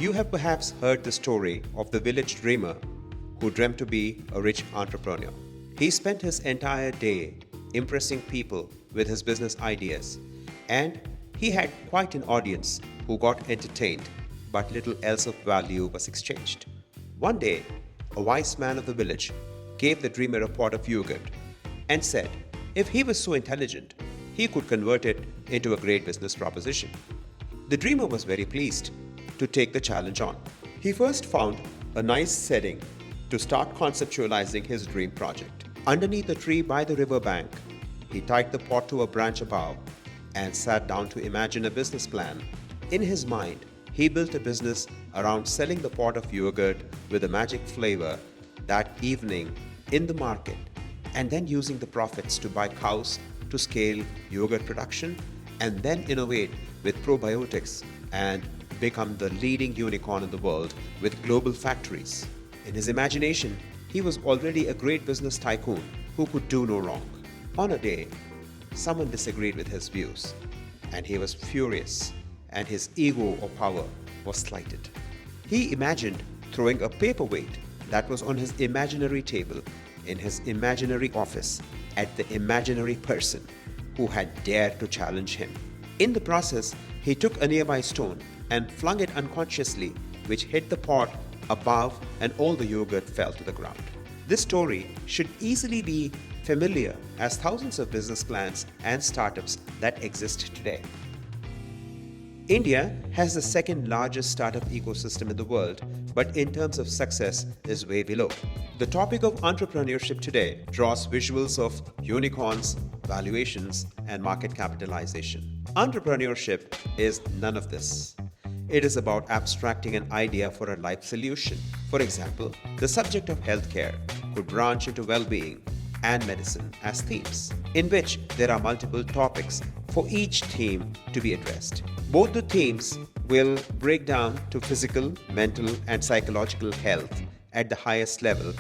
You have perhaps heard the story of the village dreamer who dreamt to be a rich entrepreneur. He spent his entire day impressing people with his business ideas, and he had quite an audience who got entertained, but little else of value was exchanged. One day, a wise man of the village gave the dreamer a pot of yogurt and said if he was so intelligent, he could convert it into a great business proposition. The dreamer was very pleased to take the challenge on. He first found a nice setting to start conceptualizing his dream project. Underneath a tree by the river bank, he tied the pot to a branch above and sat down to imagine a business plan. In his mind, he built a business around selling the pot of yogurt with a magic flavor that evening in the market, and then using the profits to buy cows to scale yogurt production, and then innovate with probiotics and become the leading unicorn in the world with global factories. In his imagination, he was already a great business tycoon who could do no wrong. On a day, someone disagreed with his views, and he was furious, and his ego or power was slighted. He imagined throwing a paperweight that was on his imaginary table in his imaginary office at the imaginary person who had dared to challenge him. In the process, he took a nearby stone and flung it unconsciously, which hit the pot above, and all the yogurt fell to the ground. This story should easily be familiar as thousands of business plans and startups that exist today. India has the second largest startup ecosystem in the world, but in terms of success is way below. The topic of entrepreneurship today draws visuals of unicorns, valuations, and market capitalization. Entrepreneurship is none of this. It is about abstracting an idea for a life solution. For example, the subject of healthcare could branch into well-being and medicine as themes, in which there are multiple topics for each theme to be addressed. Both the themes will break down to physical, mental, and psychological health at the highest level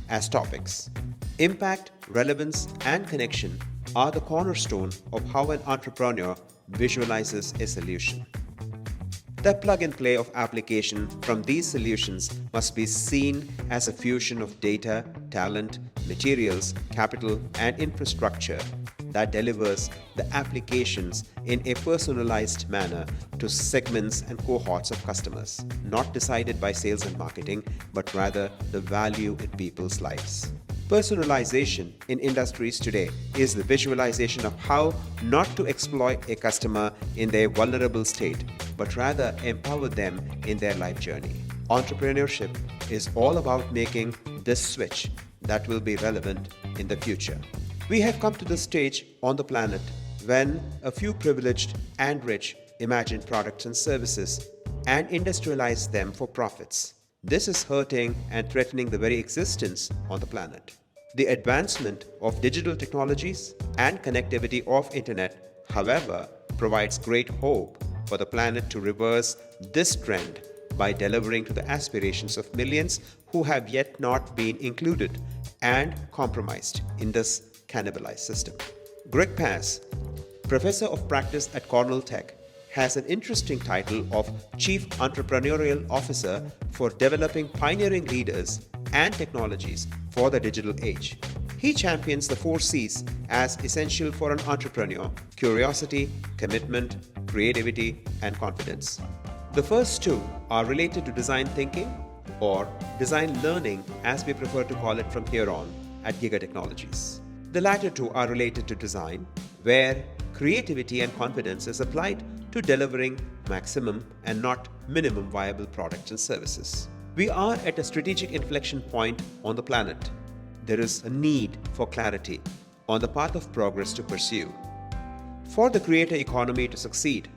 as topics. Impact, relevance, and connection are the cornerstone of how an entrepreneur visualizes a solution. The plug-and-play of application from these solutions must be seen as a fusion of data, talent, materials, capital, and infrastructure that delivers the applications in a personalized manner to segments and cohorts of customers, not decided by sales and marketing, but rather the value in people's lives. Personalization in industries today is the visualization of how not to exploit a customer in their vulnerable state, but rather empower them in their life journey. Entrepreneurship is all about making this switch that will be relevant in the future. We have come to the stage on the planet when a few privileged and rich imagine products and services and industrialize them for profits. This is hurting and threatening the very existence on the planet. The advancement of digital technologies and connectivity of internet, however, provides great hope for the planet to reverse this trend by delivering to the aspirations of millions who have yet not been included and compromised in this cannibalized system. Greg Paz, professor of practice at Cornell Tech, has an interesting title of Chief Entrepreneurial Officer for developing pioneering leaders and technologies for the digital age. He champions the 4 C's as essential for an entrepreneur: curiosity, commitment, creativity, and confidence. The first 2 are related to design thinking, or design learning as we prefer to call it from here on at Giga Technologies. The latter 2 are related to design, where creativity and confidence is applied to delivering maximum and not minimum viable products and services. We are at a strategic inflection point on the planet. There is a need for clarity on the path of progress to pursue. For the creator economy to succeed,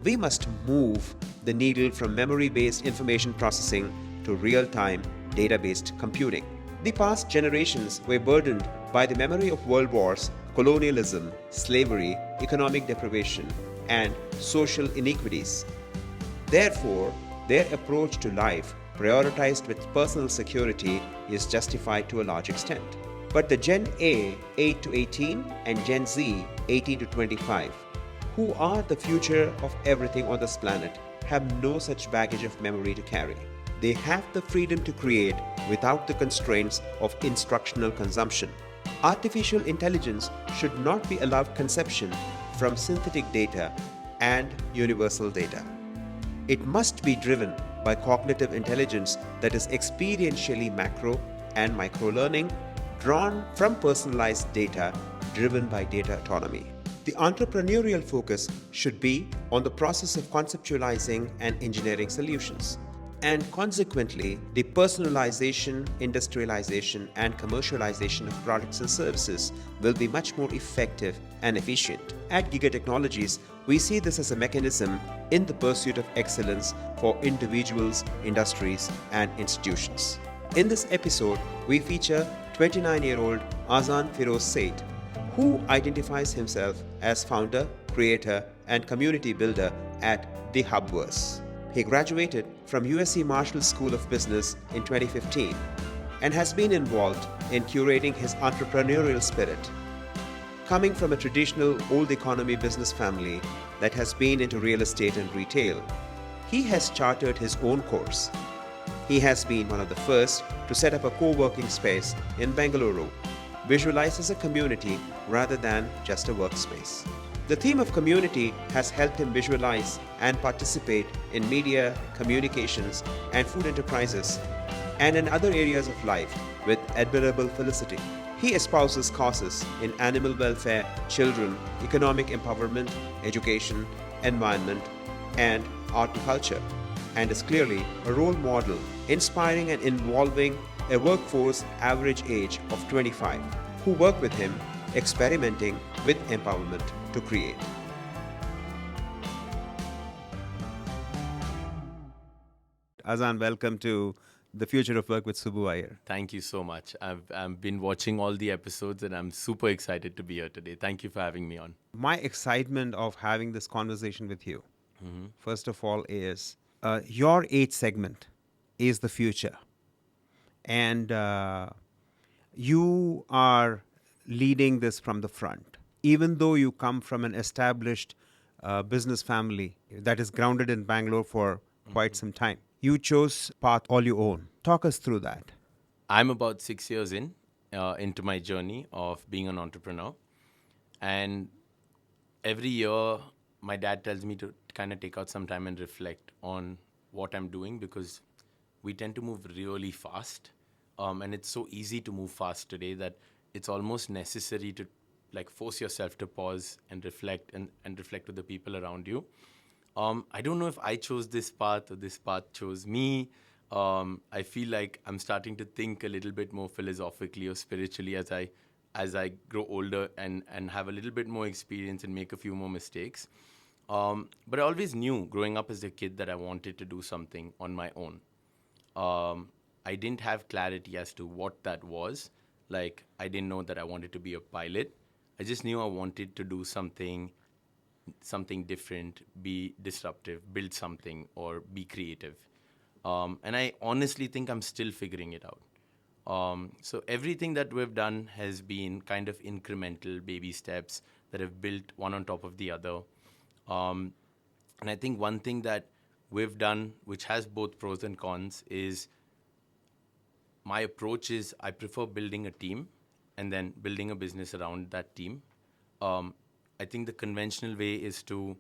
we must move the needle from memory-based information processing to real-time data-based computing. The past generations were burdened by the memory of world wars, colonialism, slavery, economic deprivation, and social inequities. Therefore, their approach to life, prioritized with personal security, is justified to a large extent. But the Gen A 8 to 18 and Gen Z 18 to 25, who are the future of everything on this planet, have no such baggage of memory to carry. They have the freedom to create without the constraints of instructional consumption. Artificial intelligence should not be allowed conception from synthetic data and universal data. It must be driven by cognitive intelligence that is experientially macro and micro learning, drawn from personalized data, driven by data autonomy. The entrepreneurial focus should be on the process of conceptualizing and engineering solutions. And consequently, the personalization, industrialization, and commercialization of products and services will be much more effective and efficient. At Giga Technologies, we see this as a mechanism in the pursuit of excellence for individuals, industries, and institutions. In this episode, we feature 29-year-old Azan Firoz Said, who identifies himself as founder, creator, and community builder at The Hubverse. He graduated from USC Marshall School of Business in 2015 and has been involved in curating his entrepreneurial spirit. Coming from a traditional old economy business family that has been into real estate and retail, he has chartered his own course. He has been one of the first to set up a co-working space in Bengaluru, visualized as a community rather than just a workspace. The theme of community has helped him visualize and participate in media, communications, and food enterprises, and in other areas of life with admirable felicity. He espouses causes in animal welfare, children, economic empowerment, education, environment, and art and culture, and is clearly a role model, inspiring and involving a workforce average age of 25 who work with him, experimenting with empowerment to create. Azan, welcome to The Future of Work with Subbu Iyer. Thank you so much. I've been watching all the episodes and I'm super excited to be here today. Thank you for having me on. My excitement of having this conversation with you, first of all, is your age segment is the future. And you are leading this from the front. Even though you come from an established business family that is grounded in Bangalore for quite some time, you chose path all your own. Talk us through that. I'm about 6 years into my journey of being an entrepreneur. And every year, my dad tells me to kind of take out some time and reflect on what I'm doing because we tend to move really fast. And it's so easy to move fast today that it's almost necessary to like force yourself to pause and reflect and reflect with the people around you. I don't know if I chose this path or this path chose me. I feel like I'm starting to think a little bit more philosophically or spiritually as I grow older and have a little bit more experience and make a few more mistakes. But I always knew growing up as a kid that I wanted to do something on my own. I didn't have clarity as to what that was. Like, I didn't know that I wanted to be a pilot. I just knew I wanted to do something different, be disruptive, build something, or be creative. And I honestly think I'm still figuring it out. So everything that we've done has been kind of incremental baby steps that have built one on top of the other. And I think one thing that we've done, which has both pros and cons, is my approach is I prefer building a team and then building a business around that team. I think the conventional way is to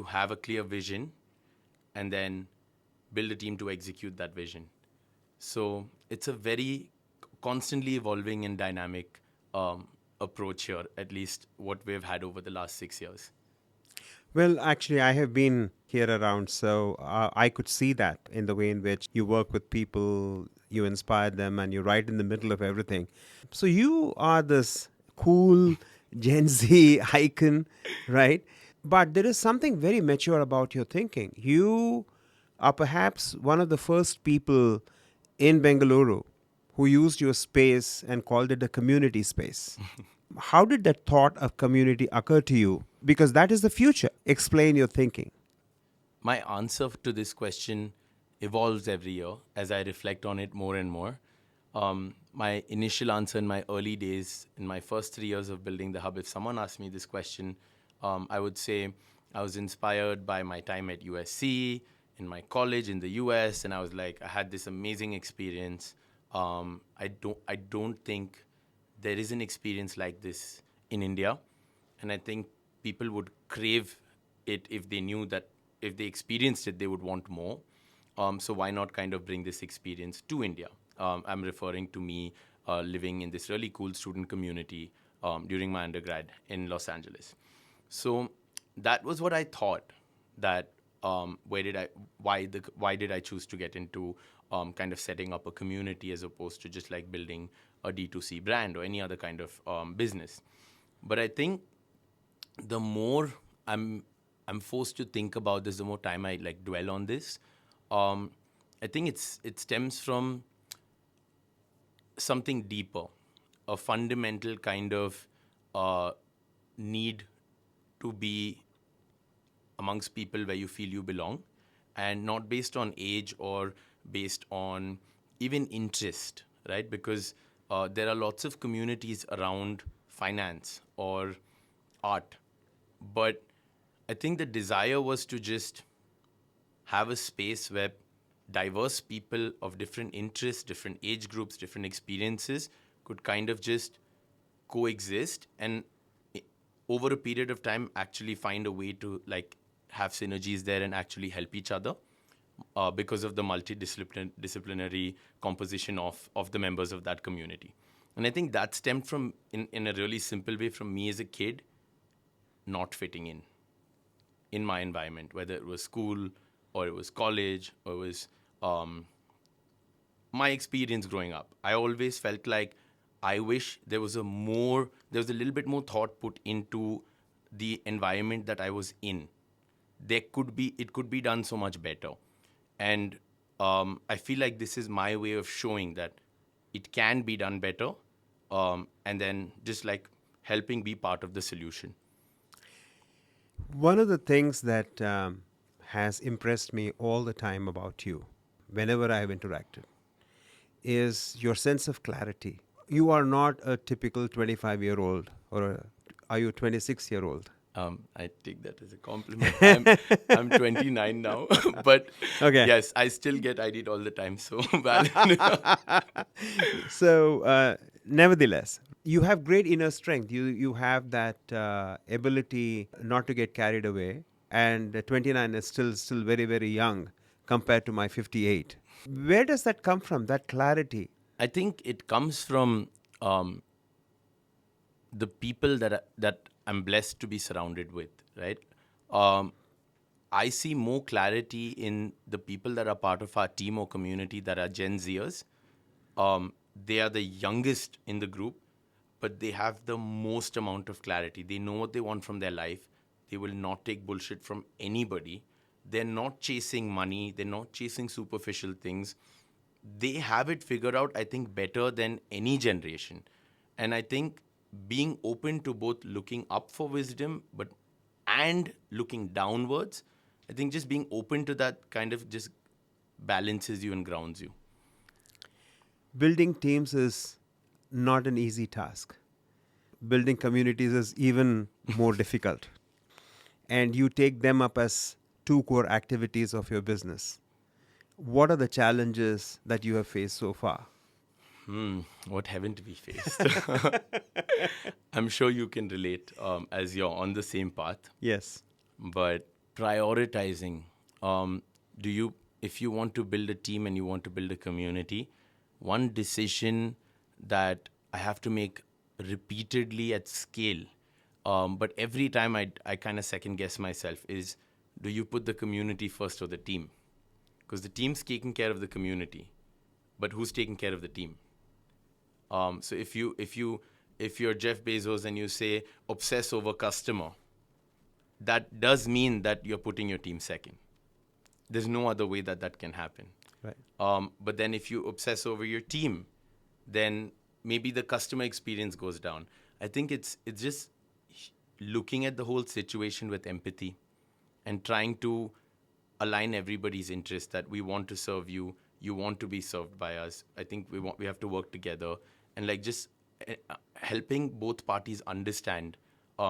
have a clear vision and then build a team to execute that vision. So it's a very constantly evolving and dynamic approach here, at least what we've had over the last 6 years. Well, actually, I have been here around, so I could see that in the way in which you work with people, you inspire them, and you're right in the middle of everything. So you are this cool Gen Z icon, right? But there is something very mature about your thinking. You are perhaps one of the first people in Bengaluru who used your space and called it a community space. How did that thought of community occur to you? Because that is the future. Explain your thinking. My answer to this question evolves every year as I reflect on it more and more. My initial answer in my early days, in my first 3 years of building the hub, if someone asked me this question, I would say I was inspired by my time at USC, in my college in the US, and I was like, I had this amazing experience. I don't think there is an experience like this in India, and I think people would crave it if they knew that if they experienced it, they would want more. So why not kind of bring this experience to India? I'm referring to me living in this really cool student community during my undergrad in Los Angeles. So that was what I thought. That why did I choose to get into kind of setting up a community as opposed to just like building a D2C brand or any other kind of business. But I think the more I'm forced to think about this, the more time I like dwell on this. Um, I think it stems from something deeper, a fundamental kind of need to be amongst people where you feel you belong, and not based on age or based on even interest, right? Because there are lots of communities around finance or art, but I think the desire was to just have a space where diverse people of different interests, different age groups, different experiences could kind of just coexist and over a period of time actually find a way to like have synergies there and actually help each other because of the multidisciplinary composition of the members of that community. And I think that stemmed from, in a really simple way, from me as a kid not fitting in my environment, whether it was school or it was college or it was my experience growing up. I always felt like I wish there was a little bit more thought put into the environment that I was in. It could be done so much better. And I feel like this is my way of showing that it can be done better, and then just like helping be part of the solution. One of the things that has impressed me all the time about you, whenever I have interacted, is your sense of clarity. You are not a typical 25-year-old, are you a 26-year-old? I take that as a compliment. I'm 29 now, but Okay. yes, I still get ID'd all the time. So valid. So, nevertheless, you have great inner strength. You have that ability not to get carried away. And 29 is still very, very young compared to my 58. Where does that come from, that clarity? I think it comes from the people that I'm blessed to be surrounded with, right? Um, I see more clarity in the people that are part of our team or community that are Gen Zers. They are the youngest in the group, but they have the most amount of clarity. They know what they want from their life. They will not take bullshit from anybody. They're not chasing money. They're not chasing superficial things. They have it figured out, I think, better than any generation. And I think being open to both looking up for wisdom and looking downwards, I think just being open to that kind of just balances you and grounds you. Building teams is not an easy task. Building communities is even more difficult. And you take them up as two core activities of your business. What are the challenges that you have faced so far? What haven't we faced? I'm sure you can relate as you're on the same path. Yes. But prioritizing, do you, if you want to build a team and you want to build a community, one decision that I have to make repeatedly at scale, but every time I kind of second guess myself, is do you put the community first or the team? Because the team's taking care of the community, but who's taking care of the team? So if you're Jeff Bezos and you say obsess over customer, that does mean that you're putting your team second. There's no other way that can happen. Right. But then if you obsess over your team, then maybe the customer experience goes down. I think it's just looking at the whole situation with empathy and trying to align everybody's interest, that we want to serve you, you want to be served by us. I think we have to work together and like just helping both parties understand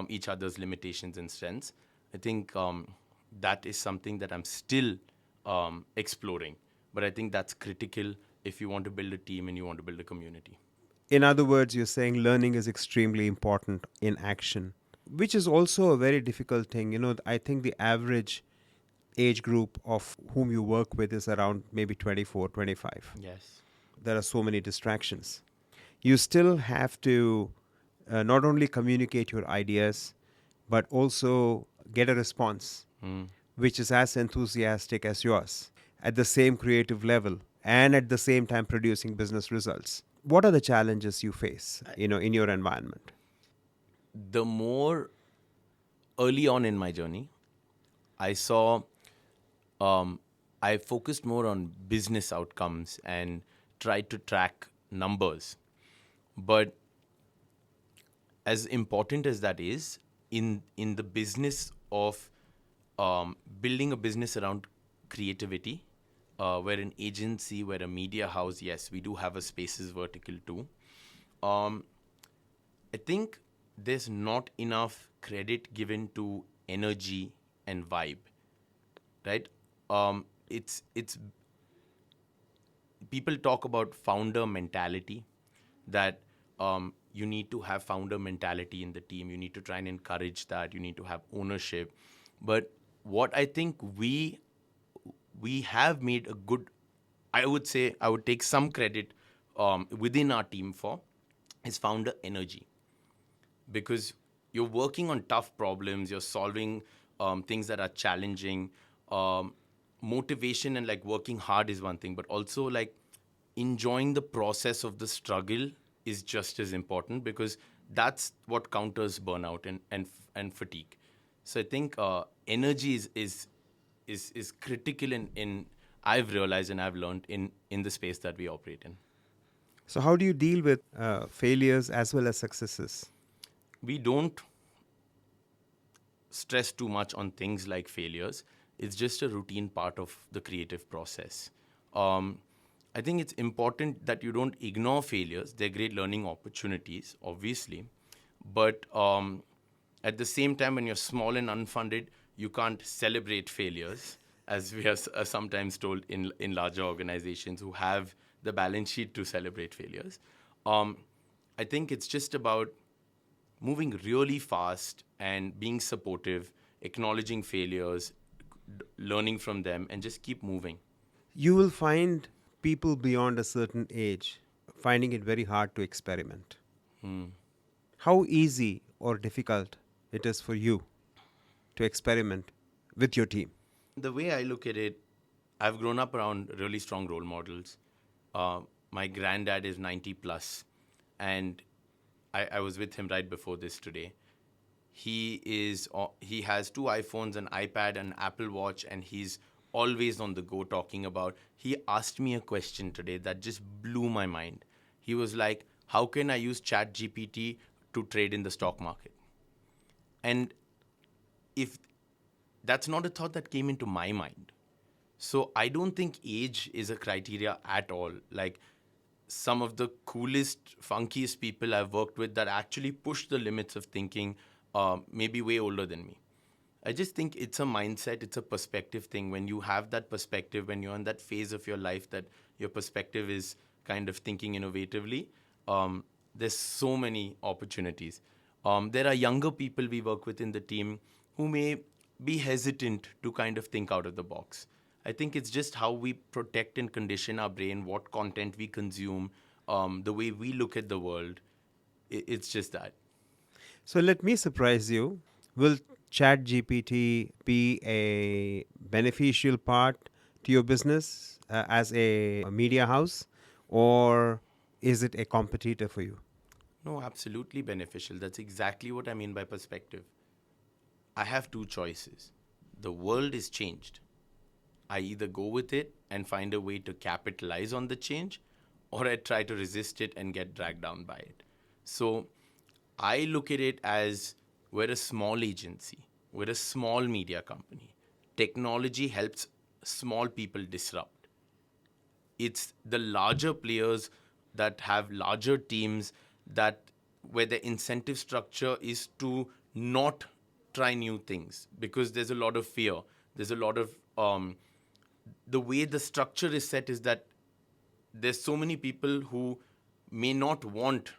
each other's limitations and strengths. I think that is something that I'm still exploring. But I think that's critical if you want to build a team and you want to build a community. In other words, you're saying learning is extremely important in action, which is also a very difficult thing. I think the average age group of whom you work with is around maybe 24, 25. Yes. There are so many distractions. You still have to not only communicate your ideas, but also get a response which is as enthusiastic as yours at the same creative level and at the same time producing business results. What are the challenges you face, in your environment? The more early on in my journey, I saw I focused more on business outcomes and tried to track numbers. But as important as that is, in the business of building a business around creativity, we're an agency, we're a media house. Yes, we do have a spaces vertical too. I think there's not enough credit given to energy and vibe, right? It's people talk about founder mentality, that you need to have founder mentality in the team. You need to try and encourage that. You need to have ownership. But what I think we have made a good, I would say, I would take some credit within our team for, is founder energy. Because you're working on tough problems, you're solving things that are challenging. Motivation and like working hard is one thing, but also like enjoying the process of the struggle is just as important, because that's what counters burnout and fatigue. So I think energy is critical in I've realized and I've learned in the space that we operate in. So, how do you deal with failures as well as successes? We don't stress too much on things like failures. It's just a routine part of the creative process. I think it's important that you don't ignore failures. They're great learning opportunities, obviously. But at the same time, when you're small and unfunded, you can't celebrate failures, as we are sometimes told in larger organizations who have the balance sheet to celebrate failures. I think it's just about moving really fast and being supportive, acknowledging failures, learning from them, and just keep moving. You will find people beyond a certain age finding it very hard to experiment. How easy or difficult it is for you to experiment with your team? The way I look at it, I've grown up around really strong role models. My granddad is 90 plus, and I was with him right before this today. He has 2 iPhones, an iPad, an Apple Watch, and he's always on the go talking about. He asked me a question today that just blew my mind. He was like, "How can I use Chat GPT to trade in the stock market?" And if that's not a thought that came into my mind. So I don't think age is a criteria at all. Like, some of the coolest, funkiest people I've worked with that actually push the limits of thinking, maybe way older than me. I just think it's a mindset, it's a perspective thing. When you have that perspective, when you're in that phase of your life that your perspective is kind of thinking innovatively, there's so many opportunities. There are younger people we work with in the team who may be hesitant to kind of think out of the box. I think it's just how we protect and condition our brain, what content we consume, the way we look at the world. It's just that. So let me surprise you. Will ChatGPT be a beneficial part to your business as a media house, or is it a competitor for you? No, absolutely beneficial. That's exactly what I mean by perspective. I have two choices. The world is changed. I either go with it and find a way to capitalize on the change, or I try to resist it and get dragged down by it. So I look at it as, we're a small agency, we're a small media company. Technology helps small people disrupt. It's the larger players that have larger teams, that where the incentive structure is to not try new things because there's a lot of fear. There's a lot of the way the structure is set is that there's so many people who may not want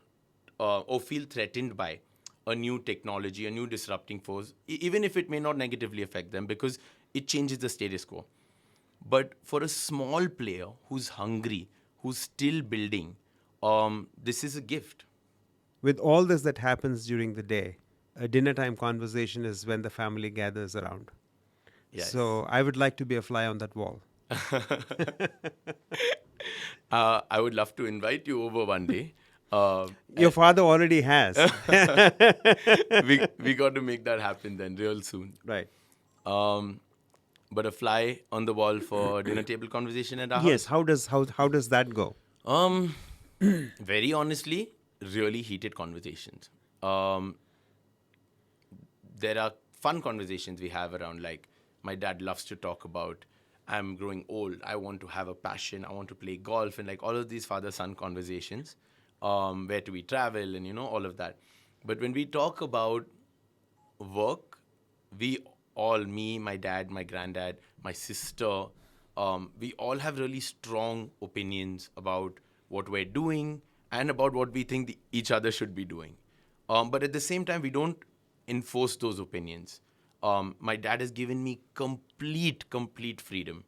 or feel threatened by a new technology, a new disrupting force, even if it may not negatively affect them because it changes the status quo. But for a small player who's hungry, who's still building, this is a gift. With all this that happens during the day, a dinner time conversation is when the family gathers around. Yes. So I would like to be a fly on that wall. I would love to invite you over one day. Your father already has. We got to make that happen then real soon. Right. But a fly on the wall for dinner table conversation at our Yes. house. How does that go? Very honestly, really heated conversations. There are fun conversations we have around, like, my dad loves to talk about, I'm growing old, I want to have a passion, I want to play golf, and like all of these father-son conversations. Where do we travel, and all of that. But when we talk about work, we all, me, my dad, my granddad, my sister, we all have really strong opinions about what we're doing and about what we think each other should be doing. But at the same time, we don't enforce those opinions. My dad has given me complete freedom.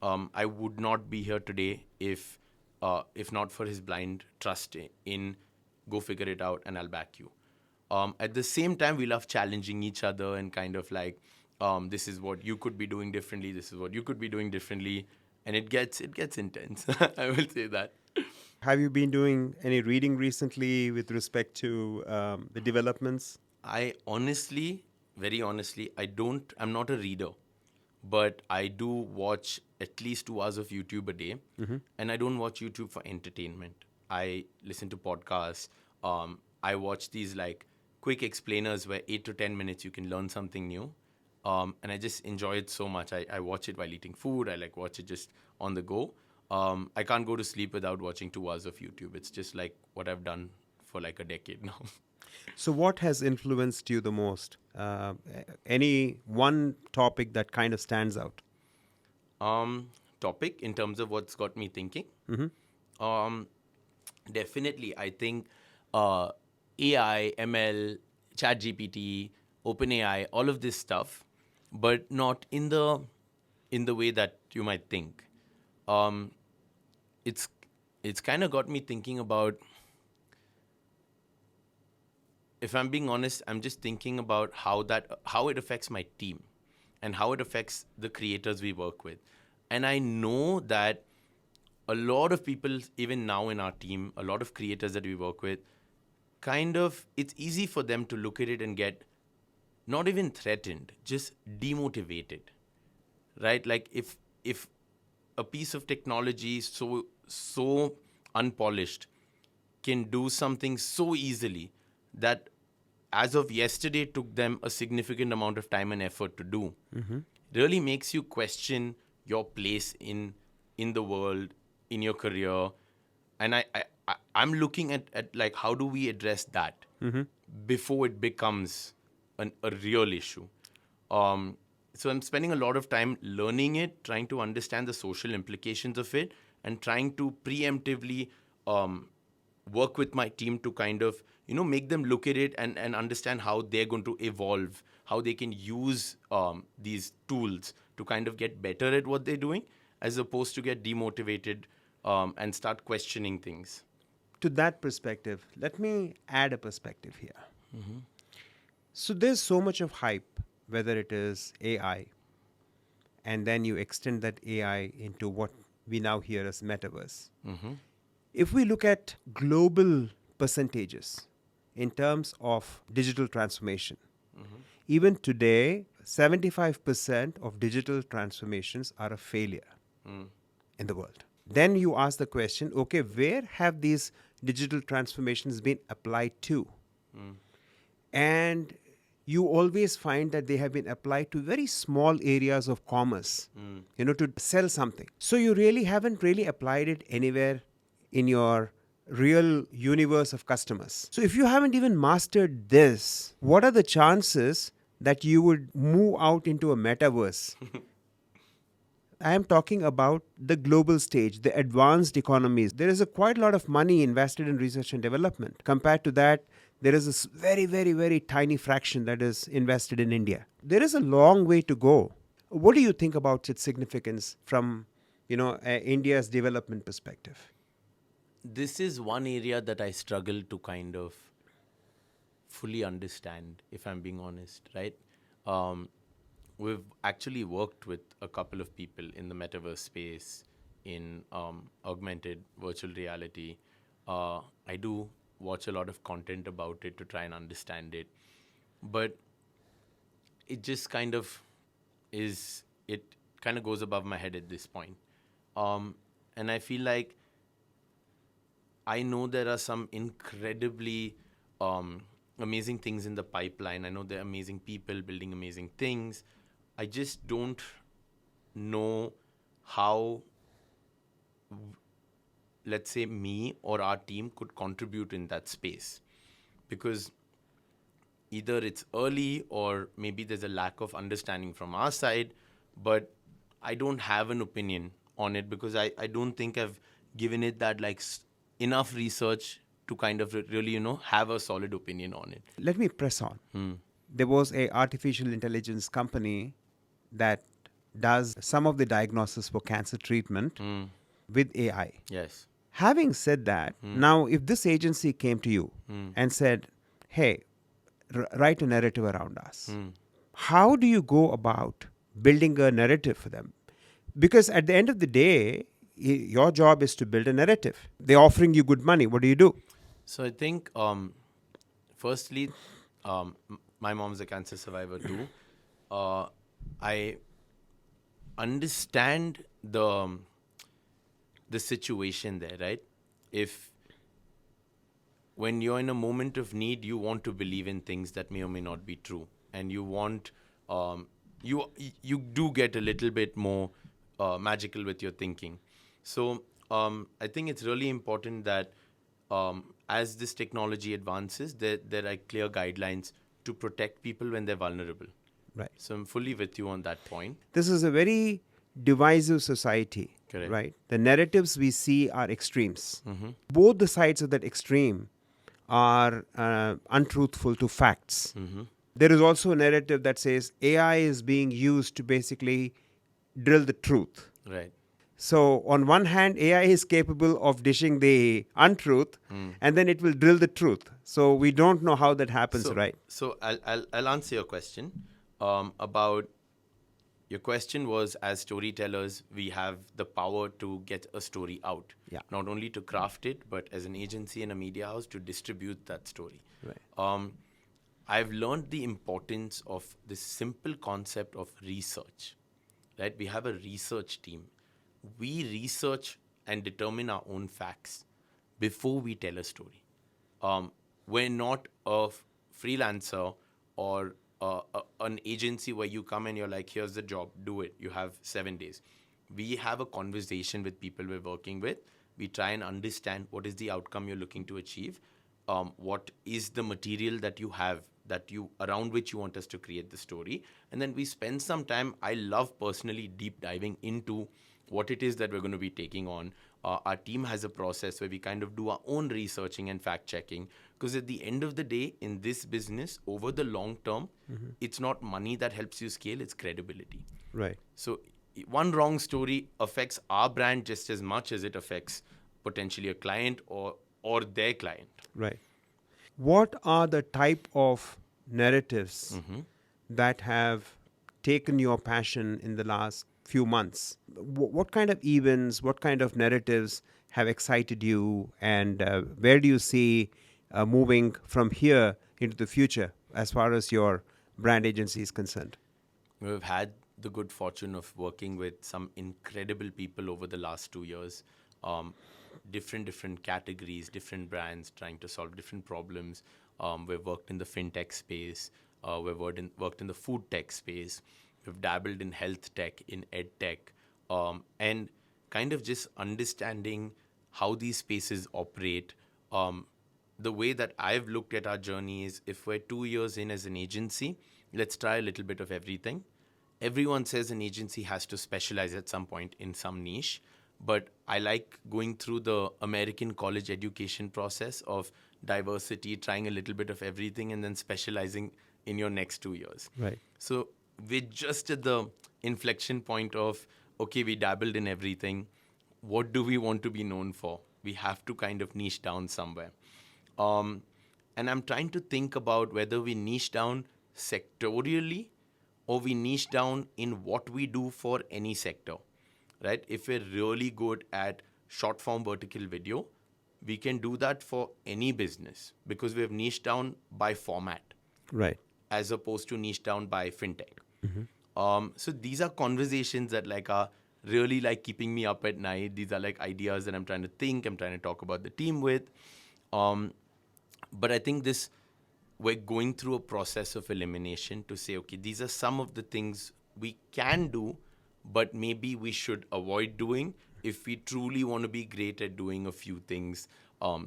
I would not be here today if not for his blind trust in go figure it out and I'll back you. At the same time, we love challenging each other and kind of like, this is what you could be doing differently. This is what you could be doing differently, and it gets intense. I will say that. Have you been doing any reading recently with respect to the developments? I honestly, very honestly, I'm not a reader, but I do watch at least 2 hours of YouTube a day, and I don't watch YouTube for entertainment. I listen to podcasts. I watch these like quick explainers where 8 to 10 minutes you can learn something new, and I just enjoy it so much. I watch it while eating food. I like watch it just on the go. I can't go to sleep without watching 2 hours of YouTube. It's just like what I've done for like a decade now. So, what has influenced you the most? Any one topic that kind of stands out? Topic in terms of what's got me thinking. Definitely, I think AI, ML, ChatGPT, OpenAI, all of this stuff, but not in the way that you might think. It's kind of got me thinking about. If I'm being honest, I'm just thinking about how it affects my team and how it affects the creators we work with. And I know that a lot of people, even now in our team, a lot of creators that we work with, it's easy for them to look at it and get not even threatened, just demotivated, right? Like if a piece of technology so unpolished can do something so easily that as of yesterday took them a significant amount of time and effort to do, really makes you question your place in the world, in your career. And I'm looking at like, how do we address that before it becomes a real issue? So I'm spending a lot of time learning it, trying to understand the social implications of it, and trying to preemptively work with my team to kind of, make them look at it and understand how they're going to evolve, how they can use these tools to kind of get better at what they're doing, as opposed to get demotivated and start questioning things. To that perspective, let me add a perspective here. So there's so much of hype, whether it is AI, and then you extend that AI into what we now hear as metaverse. If we look at global percentages in terms of digital transformation, even today, 75% of digital transformations are a failure in the world. Then you ask the question, okay, where have these digital transformations been applied to? And you always find that they have been applied to very small areas of commerce, to sell something. So you really haven't really applied it anywhere in your real universe of customers. So if you haven't even mastered this, what are the chances that you would move out into a metaverse? I am talking about the global stage, the advanced economies. There is a quite a lot of money invested in research and development. Compared to that, there is a very, very, very tiny fraction that is invested in India. There is a long way to go. What do you think about its significance from, India's development perspective? This is one area that I struggle to kind of fully understand, if I'm being honest, right? Um, we've actually worked with a couple of people in the metaverse space, in augmented virtual reality. I do watch a lot of content about it to try and understand it, but it just kind of it kind of goes above my head at this point. And I feel like I know there are some incredibly amazing things in the pipeline. I know there are amazing people building amazing things. I just don't know how, let's say, me or our team could contribute in that space, because either it's early or maybe there's a lack of understanding from our side, but I don't have an opinion on it because I don't think I've given it that enough research to kind of really, have a solid opinion on it. Let me press on. There was a artificial intelligence company that does some of the diagnosis for cancer treatment with AI. Yes. Having said that, now if this agency came to you and said, hey, write a narrative around us, how do you go about building a narrative for them? Because at the end of the day, your job is to build a narrative. They're offering you good money. What do you do? So I think, firstly, my mom's a cancer survivor too. I understand the situation there, right? If when you're in a moment of need, you want to believe in things that may or may not be true, and you want you do get a little bit more magical with your thinking. So I think it's really important that as this technology advances, there are clear guidelines to protect people when they're vulnerable. Right. So I'm fully with you on that point. This is a very divisive society. Correct. Right? The narratives we see are extremes. Both the sides of that extreme are untruthful to facts. There is also a narrative that says AI is being used to basically drill the truth. Right. So on one hand, AI is capable of dishing the untruth, and then it will drill the truth. So we don't know how that happens, right? So I'll answer your question about. Your question was, as storytellers, we have the power to get a story out. Yeah. Not only to craft it, but as an agency and a media house to distribute that story. Right. I've learned the importance of this simple concept of research. Right? We have a research team. We research and determine our own facts before we tell a story. We're not a freelancer or an agency where you come and you're like, here's the job, do it. You have 7 days. We have a conversation with people we're working with. We try and understand what is the outcome you're looking to achieve. What is the material that you have around which you want us to create the story. And then we spend some time. I love personally deep diving into what it is that we're going to be taking on. Our team has a process where we kind of do our own researching and fact checking, because at the end of the day, in this business, over the long term, it's not money that helps you scale, it's credibility. Right. So one wrong story affects our brand just as much as it affects potentially a client or their client. Right. What are the type of narratives that have taken your passion in the last few months? What kind of events, what kind of narratives have excited you, and where do you see moving from here into the future as far as your brand agency is concerned? We've had the good fortune of working with some incredible people over the last 2 years. Different categories, different brands trying to solve different problems. We've worked in the fintech space. We've worked in the food tech space. We've dabbled in health tech, in ed tech, and kind of just understanding how these spaces operate. The way that I've looked at our journey is, if we're 2 years in as an agency, let's try a little bit of everything. Everyone says an agency has to specialize at some point in some niche, but I like going through the American college education process of diversity, trying a little bit of everything, and then specializing in your next 2 years. Right. So we're just at the inflection point of, okay, we dabbled in everything. What do we want to be known for? We have to kind of niche down somewhere. And I'm trying to think about whether we niche down sectorially or we niche down in what we do for any sector, right? If we're really good at short form vertical video, we can do that for any business because we have niched down by format Right. as opposed to niche down by fintech. So these are conversations that like are really like keeping me up at night. These are like ideas that I'm trying to think, I'm trying to talk about the team with. But I think we're going through a process of elimination to say, okay, these are some of the things we can do, but maybe we should avoid doing if we truly want to be great at doing a few things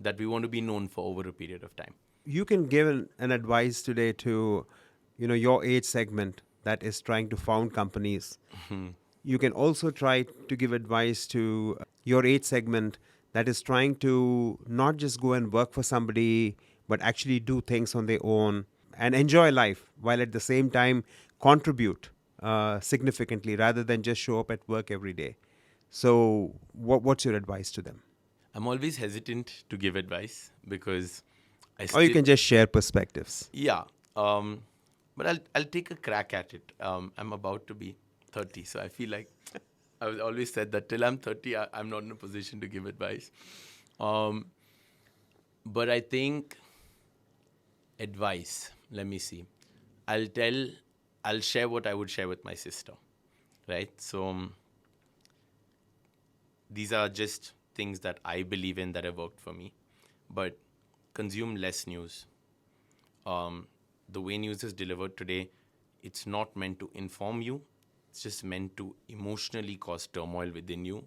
that we want to be known for over a period of time. You can give an advice today to, your age segment that is trying to found companies. You can also try to give advice to your age segment that is trying to not just go and work for somebody, but actually do things on their own and enjoy life while at the same time contribute significantly rather than just show up at work every day. So, what's your advice to them? I'm always hesitant to give advice because Or you can just share perspectives. Yeah, but I'll take a crack at it. I'm about to be 30, so I feel like I've always said that till I'm 30, I'm not in a position to give advice. But I think advice. Let me see. I'll share what I would share with my sister, right? So these are just things that I believe in that have worked for me. But consume less news. The way news is delivered today, it's not meant to inform you. It's just meant to emotionally cause turmoil within you.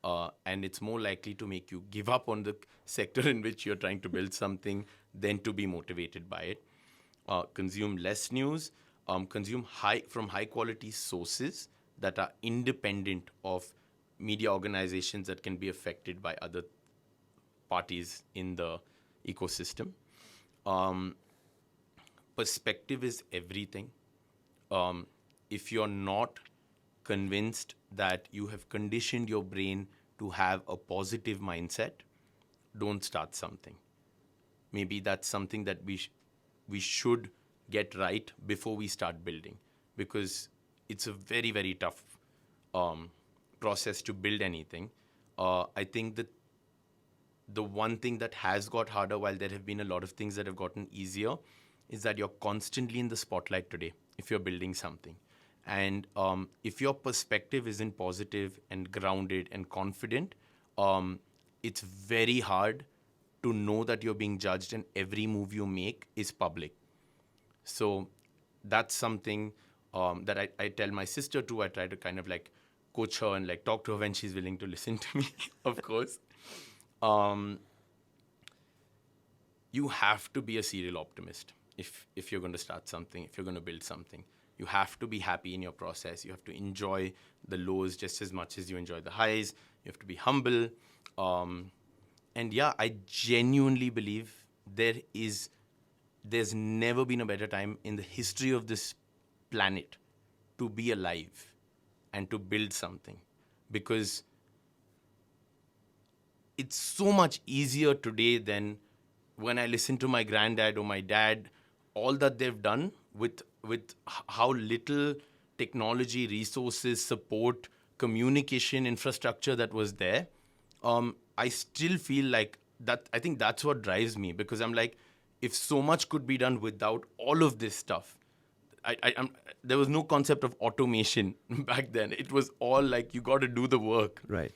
And it's more likely to make you give up on the sector in which you're trying to build something than to be motivated by it. Consume less news. Consume from high quality sources that are independent of media organizations that can be affected by other parties in the ecosystem. Perspective is everything. If you're not convinced that you have conditioned your brain to have a positive mindset, don't start something. Maybe that's something that we should get right before we start building, because it's a very, very tough process to build anything. I think that the one thing that has got harder, while there have been a lot of things that have gotten easier, is that you're constantly in the spotlight today if you're building something. And if your perspective isn't positive and grounded and confident, it's very hard to know that you're being judged and every move you make is public. So that's something that I tell my sister too. I try to kind of like coach her and like talk to her when she's willing to listen to me, of course. You have to be a serial optimist if you're going to start something, if you're going to build something. You have to be happy in your process. You have to enjoy the lows just as much as you enjoy the highs. You have to be humble. And yeah, I genuinely believe there's never been a better time in the history of this planet to be alive and to build something, because it's so much easier today than when I listen to my granddad or my dad, all that they've done with how little technology, resources, support, communication infrastructure that was there. I still feel like that. I think that's what drives me, because I'm like, if so much could be done without all of this stuff, there was no concept of automation back then. It was all like, you got to do the work. Right.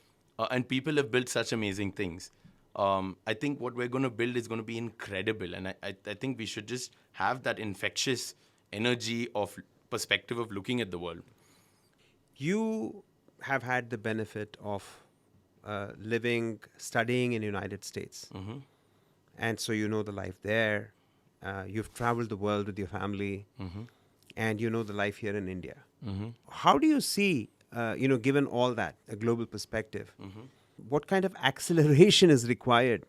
And people have built such amazing things. I think what we're going to build is going to be incredible. And I think we should just have that infectious energy of perspective of looking at the world. You have had the benefit of studying in the United States. And so you know the life there. You've traveled the world with your family, and you know the life here in India. How do you see, given all that, a global perspective, what kind of acceleration is required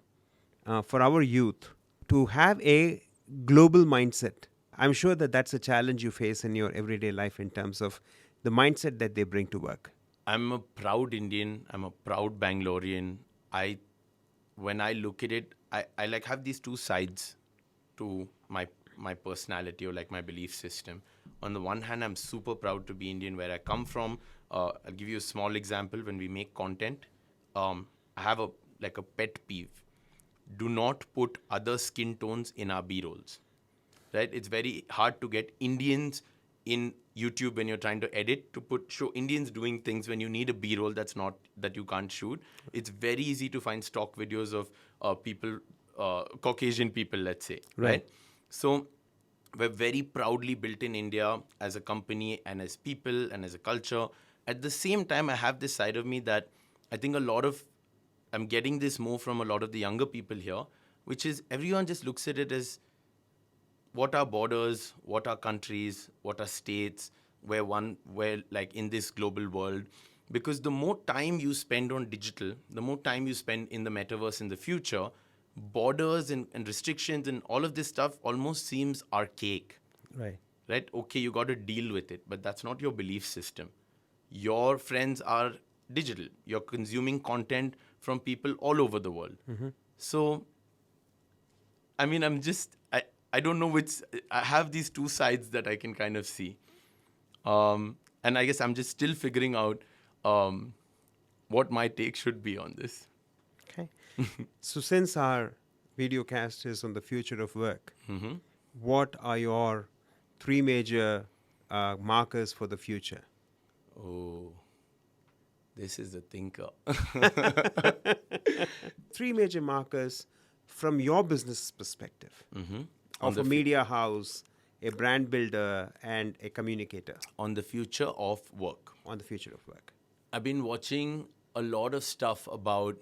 for our youth to have a global mindset? I'm sure that that's a challenge you face in your everyday life in terms of the mindset that they bring to work. I'm a proud Indian. I'm a proud Bangalorean. When I look at it, I like have these two sides to my personality or like my belief system. On the one hand, I'm super proud to be Indian where I come from. I'll give you a small example. When we make content, I have a pet peeve. Do not put other skin tones in our B-rolls. Right? It's very hard to get Indians in YouTube when you're trying to edit to show Indians doing things when you need a B-roll that you can't shoot. It's very easy to find stock videos of people, Caucasian people, let's say, right? So we're very proudly built in India as a company and as people and as a culture. At the same time, I have this side of me that I think I'm getting this more from a lot of the younger people here, which is everyone just looks at it as what are borders, what are countries, what are states, where like in this global world. Because the more time you spend on digital, the more time you spend in the metaverse in the future, borders and restrictions and all of this stuff almost seems archaic. Right? Okay, you got to deal with it, but that's not your belief system. Your friends are digital. You're consuming content from people all over the world. So, I mean, I don't know I have these two sides that I can kind of see. And I guess I'm just still figuring out what my take should be on this. Okay. So since our video cast is on the future of work, what are your three major markers for the future? Oh, this is a thinker. Three major markers from your business perspective of a media house, a brand builder, and a communicator. On the future of work. On the future of work. I've been watching a lot of stuff about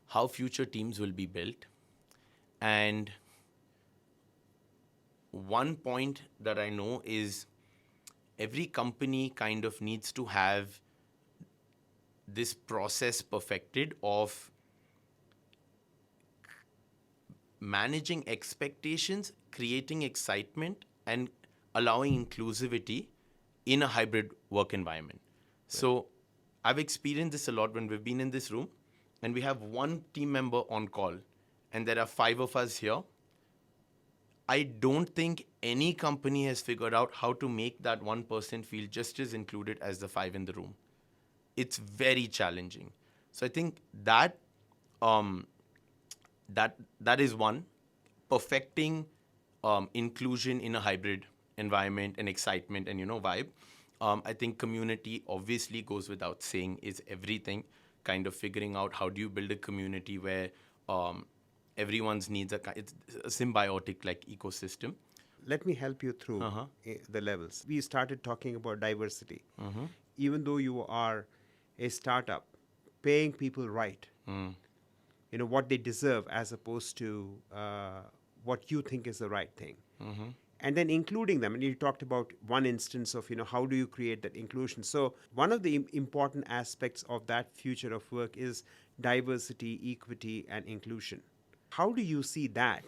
how future teams will be built. And one point that I know is every company kind of needs to have this process perfected of managing expectations, creating excitement, and allowing inclusivity in a hybrid work environment. So I've experienced this a lot when we've been in this room and we have one team member on call and there are 5 of us here. I don't think any company has figured out how to make that one person feel just as included as the 5 in the room. It's very challenging. So I think that is one, perfecting inclusion in a hybrid environment and excitement and vibe. I think community obviously goes without saying is everything. Kind of figuring out how do you build a community where everyone's needs it's a symbiotic like ecosystem. Let me help you through the levels. We started talking about diversity. Even though you are a startup, paying people right, what they deserve as opposed to what you think is the right thing. And then including them. And you talked about one instance of, how do you create that inclusion? So one of the important aspects of that future of work is diversity, equity, and inclusion. How do you see that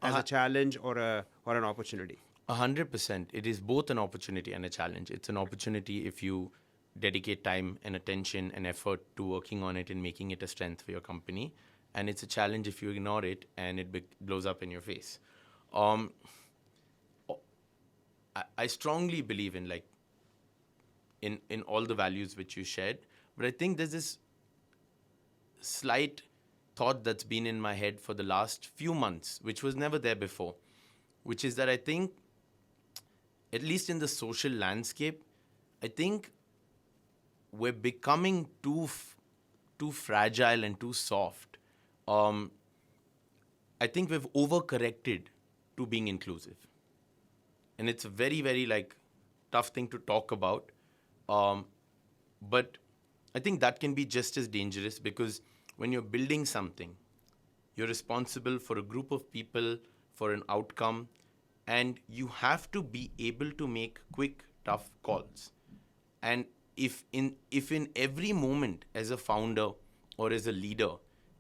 as a challenge or an opportunity? 100%. It is both an opportunity and a challenge. It's an opportunity if you dedicate time and attention and effort to working on it and making it a strength for your company. And it's a challenge if you ignore it and it blows up in your face. I strongly believe in in all the values which you shared, but I think there's this slight thought that's been in my head for the last few months, which was never there before, which is that I think, at least in the social landscape, I think we're becoming too fragile and too soft. I think we've overcorrected to being inclusive. And it's a very, very tough thing to talk about. But I think that can be just as dangerous, because when you're building something, you're responsible for a group of people, for an outcome, and you have to be able to make quick, tough calls. And if in every moment as a founder or as a leader,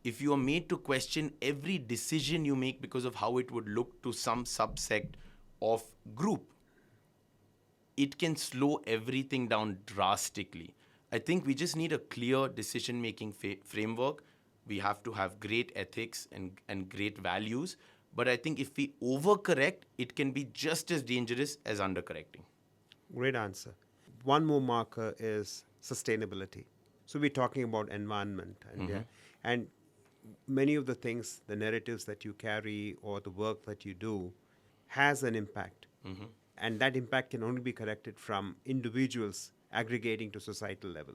if you are made to question every decision you make because of how it would look to some subsect of group, it can slow everything down drastically. I think we just need a clear decision-making framework. We have to have great ethics and great values. But I think if we overcorrect, it can be just as dangerous as undercorrecting. Great answer. One more marker is sustainability. So we're talking about environment, and many of the things, the narratives that you carry or the work that you do has an impact. And that impact can only be corrected from individuals aggregating to societal level.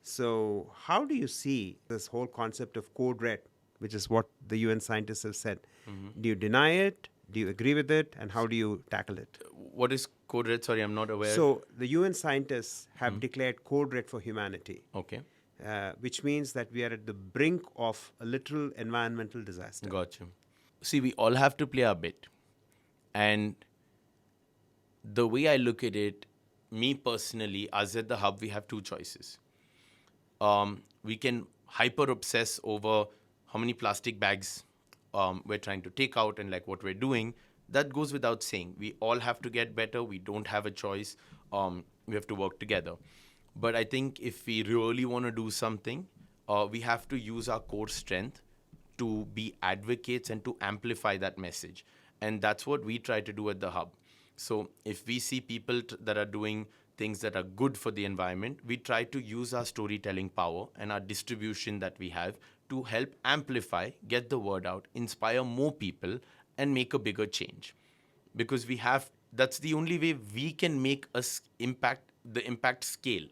So how do you see this whole concept of code red, which is what the UN scientists have said? Do you deny it? Do you agree with it? And how do you tackle it? What is code red? Sorry, I'm not aware. So the UN scientists have declared code red for humanity. Okay. Which means that we are at the brink of a literal environmental disaster. Got you. See, we all have to play our bit. And the way I look at it, me personally, us at the Hub, we have two choices. We can hyper obsess over how many plastic bags we're trying to take out and like what we're doing. That goes without saying. We all have to get better. We don't have a choice. We have to work together. But I think if we really want to do something, we have to use our core strength to be advocates and to amplify that message. And that's what we try to do at the Hub. So if we see people that are doing things that are good for the environment, we try to use our storytelling power and our distribution that we have to help amplify, get the word out, inspire more people, and make a bigger change. Because that's the only way we can make the impact scale.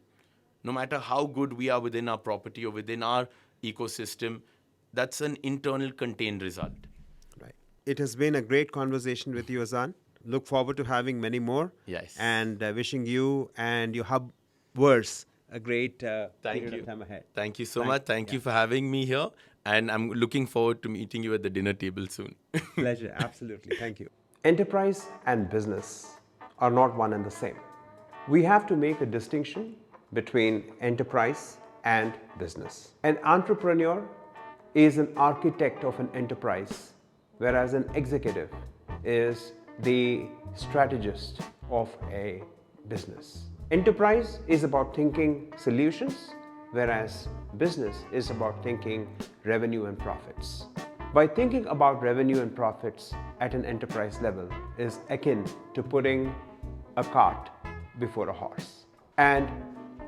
No matter how good we are within our property or within our ecosystem, that's an internal contained result. Right. It has been a great conversation with you, Azan. Look forward to having many more. Yes. And wishing you and your Hubverse a great period of time ahead. Thank you so much. Thank you for having me here. And I'm looking forward to meeting you at the dinner table soon. Pleasure. Absolutely. Thank you. Enterprise and business are not one and the same. We have to make a distinction between enterprise and business. An entrepreneur is an architect of an enterprise, whereas an executive is the strategist of a business. Enterprise is about thinking solutions, whereas business is about thinking revenue and profits. By thinking about revenue and profits at an enterprise level is akin to putting a cart before a horse. And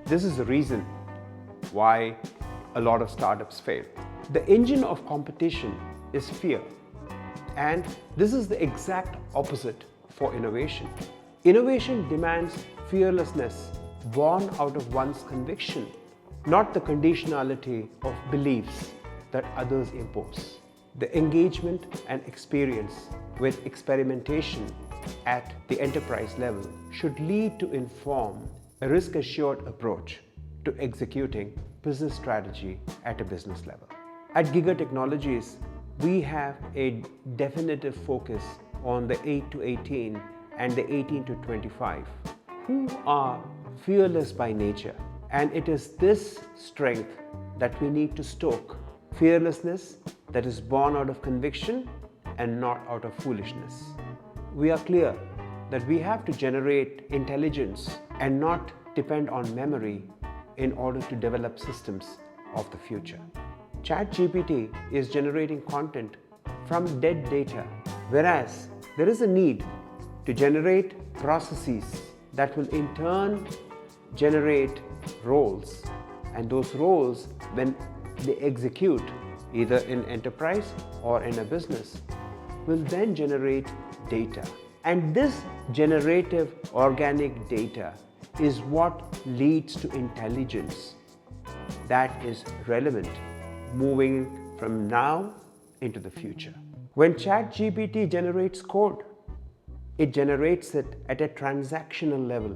this is the reason why a lot of startups fail. The engine of competition is fear. And this is the exact opposite for innovation. Innovation demands fearlessness born out of one's conviction, not the conditionality of beliefs that others impose. The engagement and experience with experimentation at the enterprise level should lead to inform a risk-assured approach to executing business strategy at a business level. At Giga Technologies, we have a definitive focus on the 8 to 18 and the 18 to 25, who are fearless by nature. And it is this strength that we need to stoke. Fearlessness that is born out of conviction and not out of foolishness. We are clear that we have to generate intelligence and not depend on memory in order to develop systems of the future. ChatGPT is generating content from dead data, whereas there is a need to generate processes that will in turn generate roles, and those roles, when they execute either in enterprise or in a business, will then generate data. And this generative organic data is what leads to intelligence that is relevant moving from now into the future. When ChatGPT generates code, it generates it at a transactional level,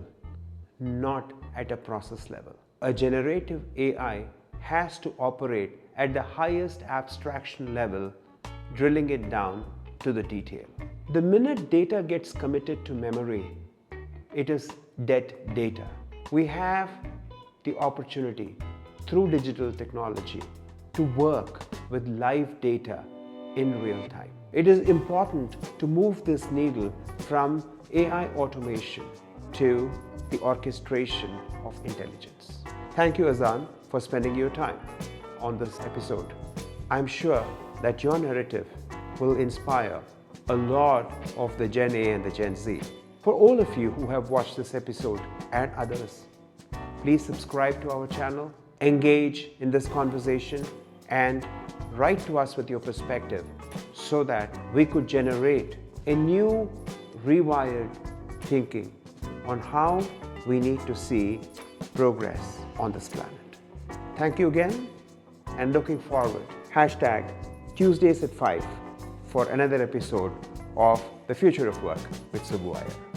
not at a process level. A generative AI has to operate at the highest abstraction level, drilling it down to the detail. The minute data gets committed to memory, it is dead data. We have the opportunity through digital technology to work with live data in real time. It is important to move this needle from AI automation to the orchestration of intelligence. Thank you, Azan, for spending your time on this episode. I'm sure that your narrative will inspire a lot of the Gen A and the Gen Z. For all of you who have watched this episode and others, please subscribe to our channel, engage in this conversation, and write to us with your perspective so that we could generate a new, rewired thinking on how we need to see progress on this planet. Thank you again, and looking forward. #Tuesdays at 5 for another episode of The Future of Work with Subbu Iyer.